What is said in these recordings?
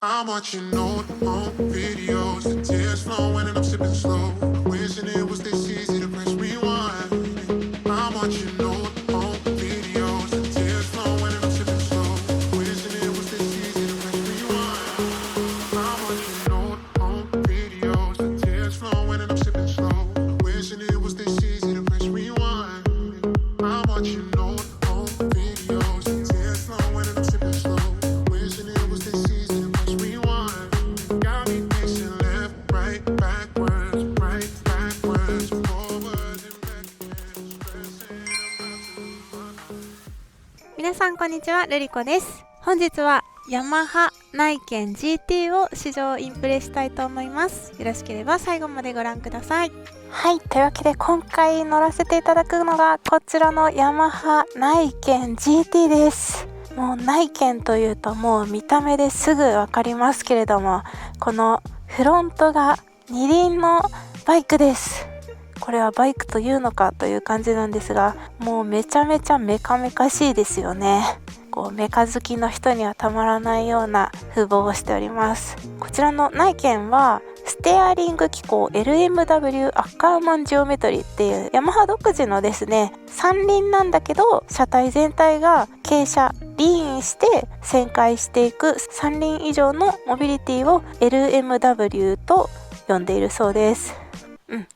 I'm watching old home videos, the tears flowing and I'm sipping slow. Wishing it was this easy to press rewind. I'm watching old home videos, the tears flowing and I'm sipping slow. Wishing it was this easy to press rewind. I'm watching old home videos, the tears flowing and I'm sipping slow. Wishing it was this easy to press rewind. I'm watching old home videos, the tears flowing and I'm sipping slow. Wishing it was this easy to press rewind. Got me pacing left, right, backwards, right, backwards, forward and backwards, stressing about to lose my 皆さんこんにちは、ルリコです。本日はヤマハナイケン GT を試乗インプレしたいと思います。よろしければ最後までご覧ください。はい、というわけで今回乗らせていただくのがこちらのヤマハナイケン GT です。もうナイケンというともう見た目ですぐわかりますけれども、このフロントが二輪のバイクです。これはバイクというのかという感じなんですが、もうめちゃめちゃメカメカしいですよね。こうメカ好きの人にはたまらないような風貌をしております。こちらのナイケンはステアリング機構 LMW アッカーマンジオメトリっていうヤマハ独自のですね、三輪なんだけど車体全体が傾斜リーンして旋回していく三輪以上のモビリティを LMW と呼んでいるそうです。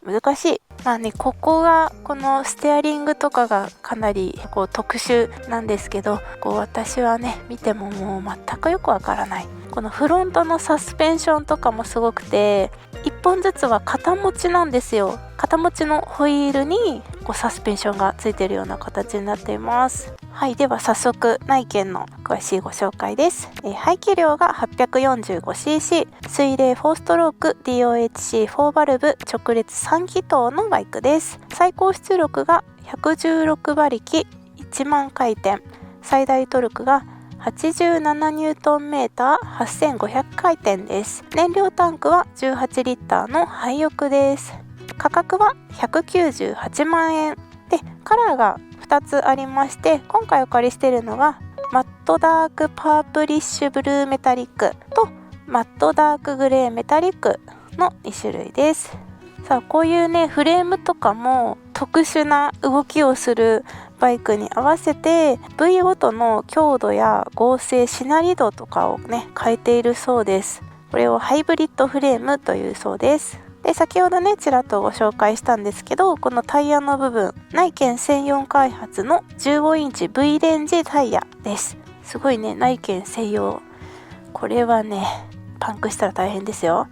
難しい。まあね、ここがこのステアリングとかがかなりこう特殊なんですけど、こう私はね見てももう全くよくわからない。このフロントのサスペンションとかもすごくて、1本ずつは片持ちなんですよ。片持ちのホイールにこうサスペンションがついているような形になっています。はい、では早速ナイケンの詳しいご紹介です。排気量が 845cc、 水冷4ストローク DOHC4 バルブ直列3気筒のバイクです。最高出力が116馬力1万回転、最大トルクが87ニュートンメーター8500回転です。燃料タンクは18リッターの廃浴です。価格は198万円で、カラーが2つありまして、今回お借りしているのがマットダークパープリッシュブルーメタリックとマットダークグレーメタリックの2種類です。さあ、こういうねフレームとかも特殊な動きをするバイクに合わせて部位ごとの強度や剛性しなり度とかをね変えているそうです。これをハイブリッドフレームというそうです。で、先ほどねちらっとご紹介したんですけど、このタイヤの部分、ナイケン専用開発の15インチ V レンジタイヤです。すごいね、ナイケン専用。これはねパンクしたら大変ですよ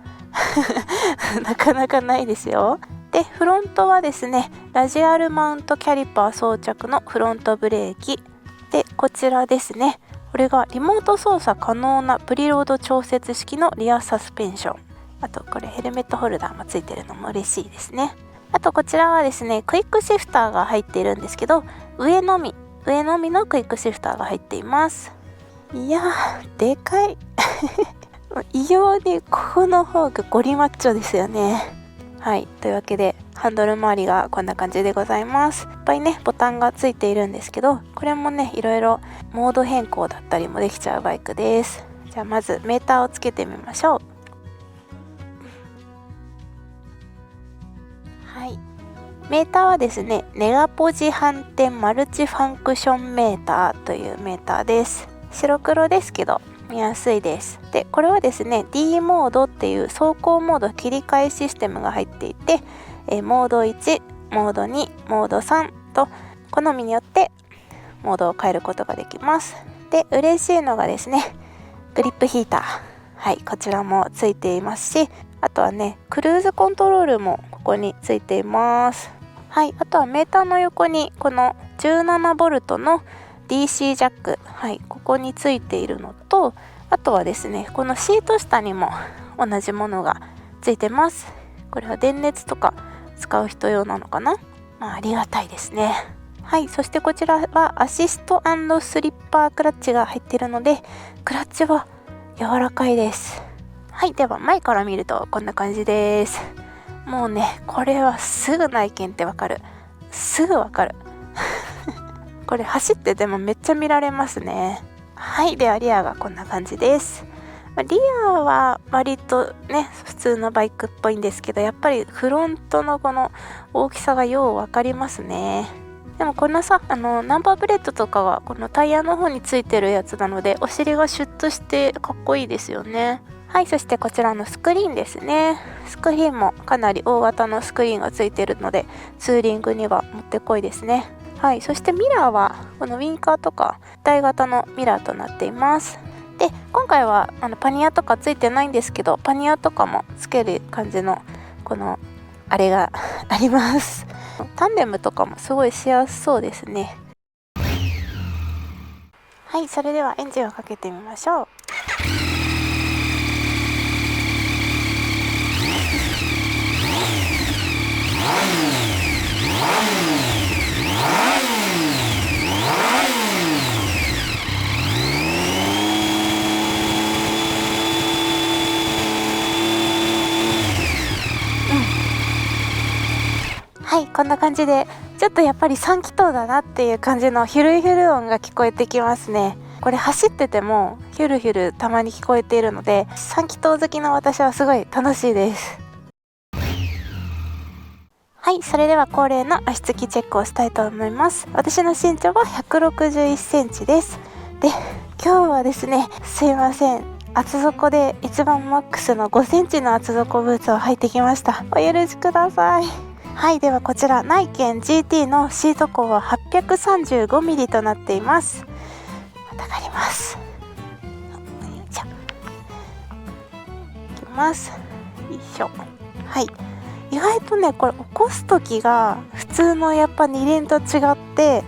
なかなかないですよ。で、フロントはですね、ラジアルマウントキャリパー装着のフロントブレーキで、こちらですね、これがリモート操作可能なプリロード調節式のリアサスペンション。あとこれヘルメットホルダーもついてるのも嬉しいですね。あとこちらはですね、クイックシフターが入っているんですけど、上のみのクイックシフターが入っています。いやーでかい異様にここの方がゴリマッチョですよね。はい、というわけでハンドル周りがこんな感じでございます。いっぱいねボタンがついているんですけど、これもねいろいろモード変更だったりもできちゃうバイクです。じゃあまずメーターをつけてみましょう。はい、メーターはですね、ネガポジ反転マルチファンクションメーターというメーターです。白黒ですけど見やすいです。で、これはですね D モードっていう走行モード切り替えシステムが入っていて、モード1、モード2、モード3と好みによってモードを変えることができます。で、嬉しいのがですね、グリップヒーター、はい、こちらもついていますし、あとはねクルーズコントロールもここについています。はい、あとはメーターの横にこの 17V の DC ジャック、はい、ここについているのと、あとはですねこのシート下にも同じものがついてます。これは電熱とか使う人用なのかな。まあ、ありがたいですね。はい、そしてこちらはアシスト&スリッパークラッチが入っているので、クラッチは柔らかいです。はい、では前から見るとこんな感じです。もうねこれはすぐナイケンってわかる。すぐわかるこれ走っててもめっちゃ見られますね。はい、ではリアがこんな感じです。リアは割とね普通のバイクっぽいんですけど、やっぱりフロントのこの大きさがよう分かりますね。でもこのさ、ナンバープレートとかはこのタイヤの方についてるやつなので、お尻がシュッとしてかっこいいですよね。はい、そしてこちらのスクリーンですね。スクリーンもかなり大型のスクリーンがついてるので、ツーリングにはもってこいですね。はい、そしてミラーはこのウィンカーとか大型のミラーとなっています。で、今回はパニアとかついてないんですけど、パニアとかもつける感じのこのあれがあります。タンデムとかもすごいしやすそうですね。はい、それではエンジンをかけてみましょう。はい、こんな感じでちょっとやっぱり3気筒だなっていう感じのヒュルヒュル音が聞こえてきますね。これ走っててもヒュルヒュルたまに聞こえているので、3気筒好きの私はすごい楽しいです。はい、それでは恒例の足つきチェックをしたいと思います。私の身長は161センチです。で、今日はですね、すいません、厚底で一番マックスの5センチの厚底ブーツを履いてきました。お許しください。はい、ではこちらナイケン GT のシート高は 835mm となっています。またがります。よいしょ。いきます。よいしょ。はい。意外とね、これ起こす時が普通のやっぱ二輪と違って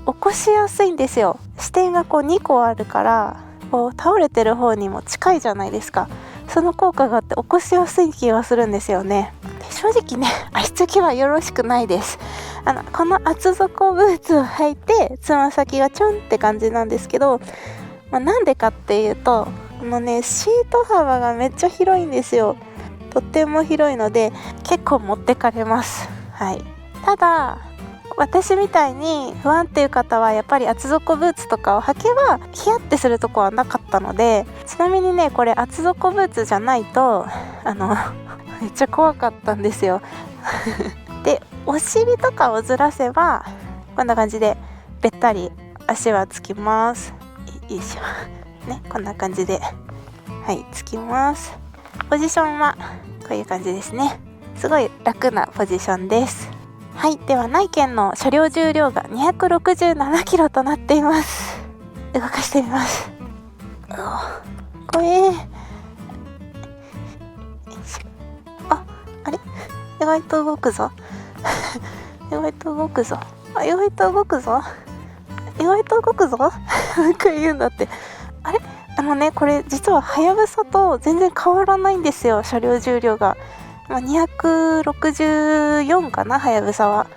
起こしやすいんですよ。視点がこう2個あるからこう倒れてる方にも近いじゃないですか。その効果があって起こしやすい気がするんですよね。で、正直ね、足つきはよろしくないです。この厚底ブーツを履いてつま先がちょんって感じなんですけど、なんでかっていうとこのねシート幅がめっちゃ広いんですよ。とっても広いので結構持ってかれます。はい。ただ私みたいに不安っていう方はやっぱり厚底ブーツとかを履けばヒヤってするとこはなかったので、ちなみにねこれ厚底ブーツじゃないとめっちゃ怖かったんですよで、お尻とかをずらせばこんな感じでべったり足はつきます。よいしょね、こんな感じではいつきます。ポジションはこういう感じですね。すごい楽なポジションです。はい、ではナイケンの車両重量が 267kg となっています。動かしてみます。怖えー。あれ意外と動くぞ意外と動くぞ意外と動くぞ意外と動くぞなんか言うんだって。あれこれ実ははやぶさと全然変わらないんですよ、車両重量が。264かな、はやぶさは。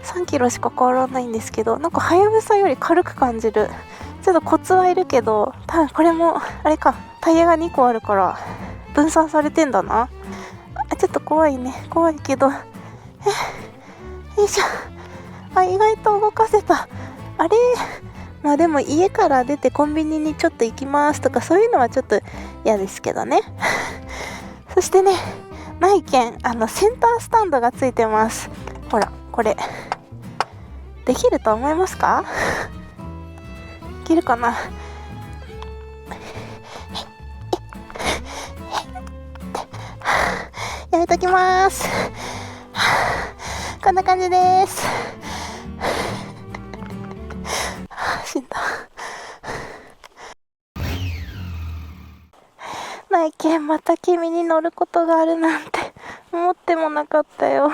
3キロしか変わらないんですけど、なんかはやぶさより軽く感じる。ちょっとコツはいるけど、多分これもあれか、タイヤが2個あるから分散されてんだな。ちょっと怖いね、怖いけどよいしょ。意外と動かせた。あれでも家から出てコンビニにちょっと行きますとかそういうのはちょっと嫌ですけどねそしてね、ナイケンセンタースタンドがついてます。ほらこれできると思いますか？できるかな。やめときます。こんな感じです。死んだ。ナイケン、また君に乗ることがあるなんて思ってもなかったよ。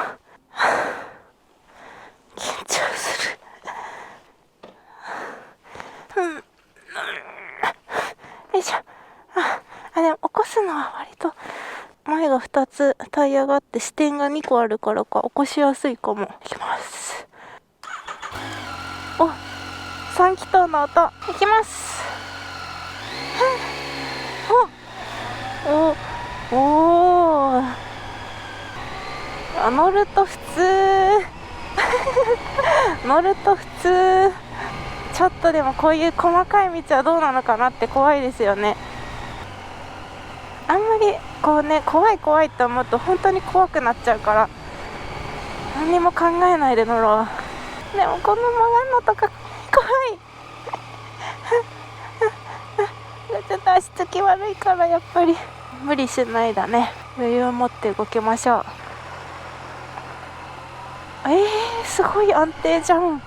緊張する。よいしょ。でも起こすのは割と前が2つタイヤがあって視点が2個あるからか起こしやすいかも。いきます。3気筒の音いきます。乗ると普通乗ると普通。ちょっとでもこういう細かい道はどうなのかなって怖いですよね。あんまりこうね、怖い怖いって思うと本当に怖くなっちゃうから、何も考えないで乗ろう。でもこの曲がるのとか怖いちょっと足つき悪いからやっぱり無理しないだね。余裕を持って動きましょう。すごい安定じゃん。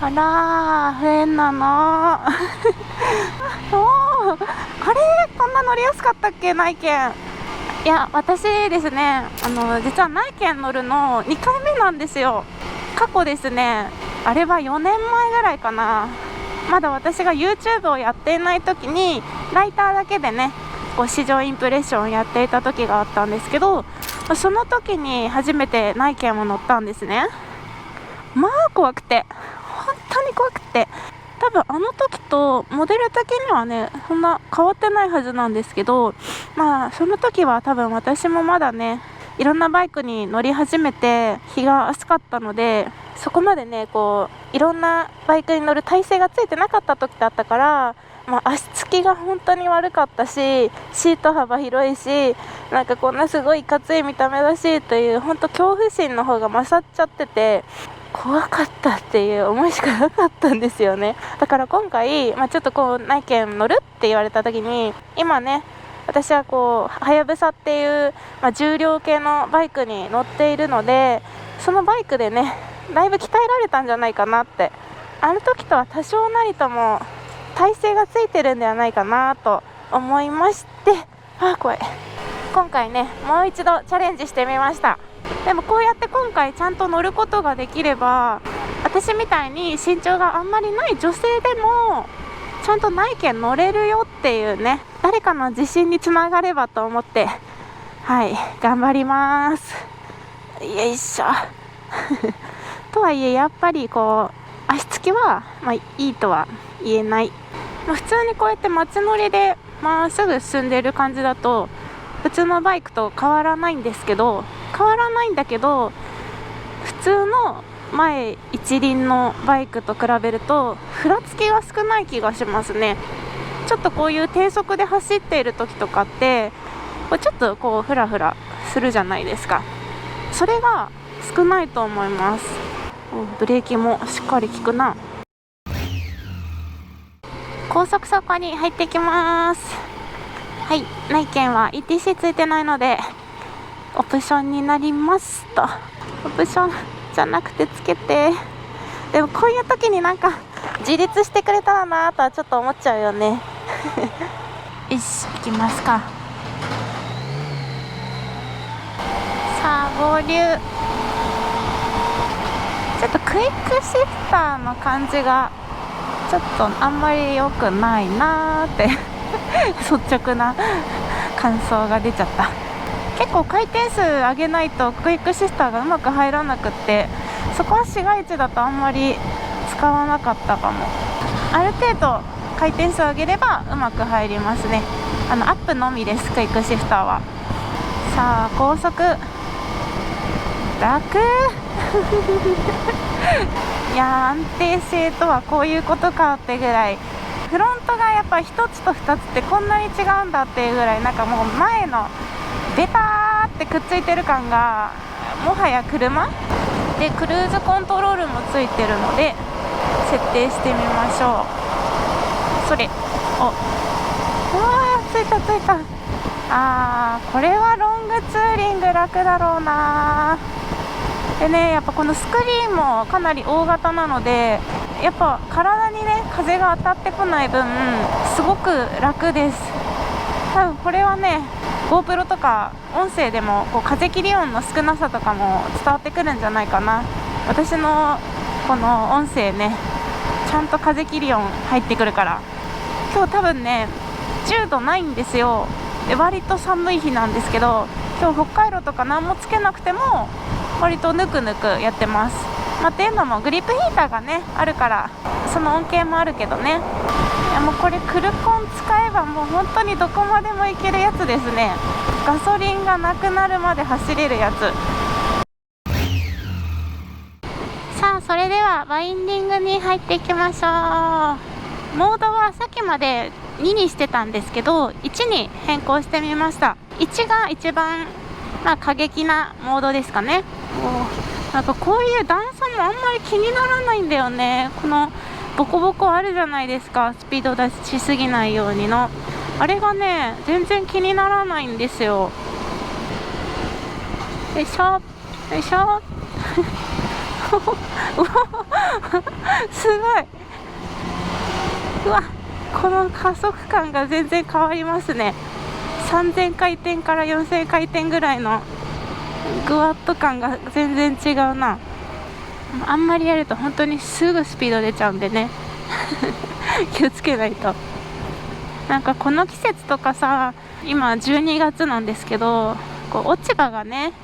あらー、変なのあれ、こんな乗りやすかったっけ、内見。いや、私ですね、実は内見乗るの2回目なんですよ。過去ですね、あれは4年前ぐらいかな、まだ私が YouTube をやっていない時にライターだけでね、こう市場インプレッションをやっていた時があったんですけど、その時に初めて内見を乗ったんですね。まあ怖くて、本当に怖くて、多分あの時とモデル的にはねそんな変わってないはずなんですけど、まあその時は多分私もまだねいろんなバイクに乗り始めて日が暑かったので、そこまでねこういろんなバイクに乗る体勢がついてなかった時だったから、足つきが本当に悪かったし、シート幅広いし、なんかこんなすごいいかつい見た目だしという本当恐怖心の方が勝っちゃってて、怖かったっていう思いしかなかったんですよね。だから今回、ちょっとこう内見乗るって言われた時に、今ね私はこうはやぶさっていう、重量系のバイクに乗っているので、そのバイクでねだいぶ鍛えられたんじゃないかなって、あの時とは多少なりとも体勢がついてるんではないかなと思いまして、怖い。今回ねもう一度チャレンジしてみました。でもこうやって今回ちゃんと乗ることができれば、私みたいに身長があんまりない女性でもちゃんと内見乗れるよっていうね、誰かの自信につながればと思って、頑張ります。よいしょとはいえやっぱりこう足つきは、いいとは言えない。普通にこうやって街乗りでまっすぐ進んでいる感じだと普通のバイクと変わらないんだけど、普通の前一輪のバイクと比べるとふらつきが少ない気がしますね。ちょっとこういう低速で走っている時とかってちょっとこうフラフラするじゃないですか。それが少ないと思います。ブレーキもしっかり効くな。高速走行に入ってきます。内見は ETC ついてないのでオプションになりますと。オプションじゃなくてつけて、でもこういう時になんか自立してくれたらなとはちょっと思っちゃうよねよし、行きますか。さあ合流。ちょっとクイックシフターの感じがちょっとあんまり良くないなーって率直な感想が出ちゃった。結構回転数上げないとクイックシフターがうまく入らなくって、そこは市街地だとあんまり使わなかったかも。ある程度回転数上げればうまく入りますね。アップのみです、クイックシフターは。さあ高速楽いや安定性とはこういうことかってぐらい、フロントがやっぱ1つと2つってこんなに違うんだっていうぐらい、なんかもう前のベターってくっついてる感がもはや車で、クルーズコントロールもついてるので設定してみましょう。それついた。これはロングツーリング楽だろうな。でね、やっぱこのスクリーンもかなり大型なので、やっぱ体にね風が当たってこない分すごく楽です。多分これはね GoPro とか音声でもこう風切り音の少なさとかも伝わってくるんじゃないかな。私のこの音声ねちゃんと風切り音入ってくるから。今日多分ね10度ないんですよ。で割と寒い日なんですけど、今日北海道とか何もつけなくても割とぬくぬくやってます。っていうのもグリップヒーターがねあるからその恩恵もあるけどね。いやもうこれクルコン使えばもう本当にどこまでも行けるやつですね。ガソリンがなくなるまで走れるやつ。さあそれではバインディングに入っていきましょう。モードはさっきまで2にしてたんですけど1に変更してみました。1が一番、過激なモードですかね。なんかこういう段差もあんまり気にならないんだよね。このボコボコあるじゃないですか、スピード出しすぎないようにのあれがね全然気にならないんですよ。よいしょよいしょすごい。うわ、この加速感が全然変わりますね。3000回転から4000回転ぐらいのグワッと感が全然違うな。あんまりやると本当にすぐスピード出ちゃうんでね気をつけないと。なんかこの季節とかさ、今12月なんですけど、落ち葉がね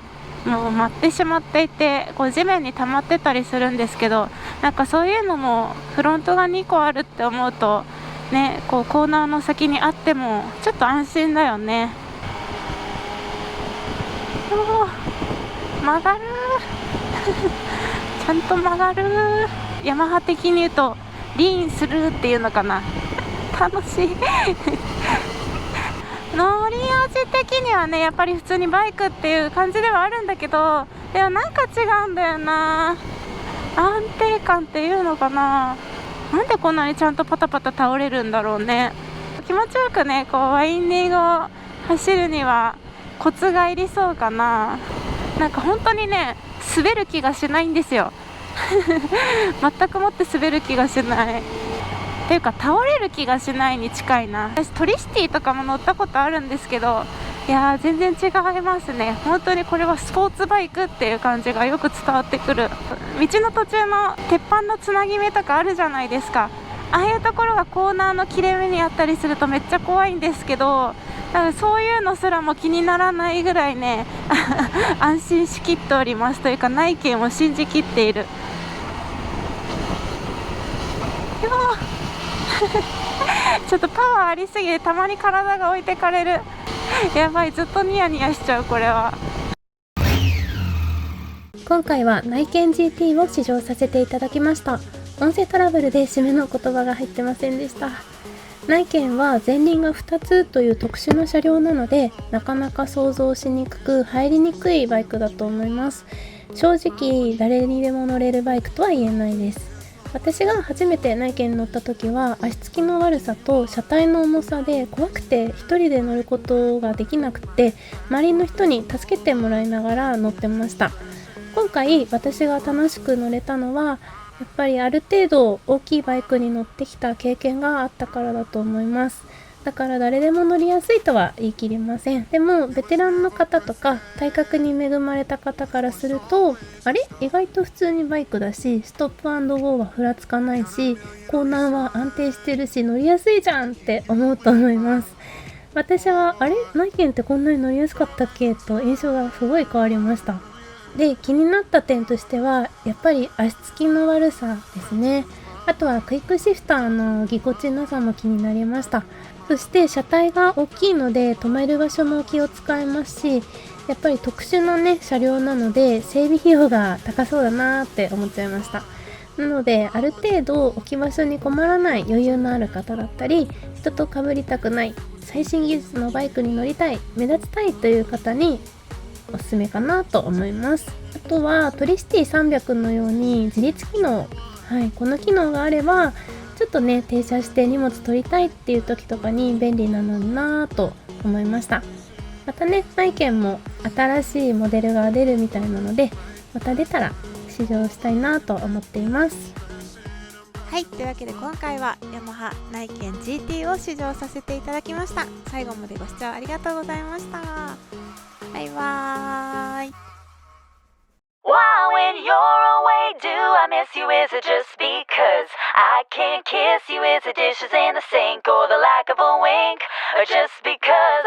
もう舞ってしまっていて地面に溜まってたりするんですけど、なんかそういうのもフロントが2個あるって思うとね、コーナーの先にあってもちょっと安心だよね。曲がるちゃんと曲がる。ヤマハ的に言うとリーンするっていうのかな楽しい乗り味的にはねやっぱり普通にバイクっていう感じではあるんだけど、でもなんか違うんだよな。安定感っていうのかな。なんでこんなにちゃんとパタパタ倒れるんだろうね。気持ちよくねワインディングを走るにはコツがいりそうかな。なんか本当にね滑る気がしないんですよ全くもって滑る気がしないっていうか倒れる気がしないに近いな。私トリシティとかも乗ったことあるんですけど、いやー全然違いますね。本当にこれはスポーツバイクっていう感じがよく伝わってくる。道の途中の鉄板のつなぎ目とかあるじゃないですか。ああいうところがコーナーの切れ目にあったりするとめっちゃ怖いんですけど、多分そういうのすらも気にならないぐらいね安心しきっておりますというか、内見を信じきっているちょっとパワーありすぎてたまに体が置いてかれるやばい、ずっとニヤニヤしちゃうこれは。今回は内見 GT を試乗させていただきました。音声トラブルで締めの言葉が入ってませんでした。内見は前輪が2つという特殊な車両なので、なかなか想像しにくく入りにくいバイクだと思います。正直誰にでも乗れるバイクとは言えないです。私が初めて内見に乗った時は足つきの悪さと車体の重さで怖くて一人で乗ることができなくて、周りの人に助けてもらいながら乗ってました。今回私が楽しく乗れたのはやっぱりある程度大きいバイクに乗ってきた経験があったからだと思います。だから誰でも乗りやすいとは言い切れません。でもベテランの方とか体格に恵まれた方からすると、あれ意外と普通にバイクだし、ストップ&ゴーはふらつかないし、コーナーは安定してるし乗りやすいじゃんって思うと思います。私はあれ内見ってこんなに乗りやすかったっけと印象がすごい変わりました。で、気になった点としてはやっぱり足つきの悪さですね。あとはクイックシフターのぎこちなさも気になりました。そして車体が大きいので止める場所も気を使いますし、やっぱり特殊なね車両なので整備費用が高そうだなって思っちゃいました。なのである程度置き場所に困らない余裕のある方だったり、人と被りたくない、最新技術のバイクに乗りたい、目立ちたいという方におすすめかなと思います。あとはトリシティ300のように自立機能、この機能があればちょっとね停車して荷物取りたいっていう時とかに便利なのになぁと思いました。またね内見も新しいモデルが出るみたいなので、また出たら試乗したいなと思っています。はい、というわけで今回はヤマハ内見 GT を試乗させていただきました。最後までご視聴ありがとうございました。バイバーイ。Why when you're away do I miss you? Is it just because I can't kiss you? Is it dishes in the sink or the lack of a wink? Or just because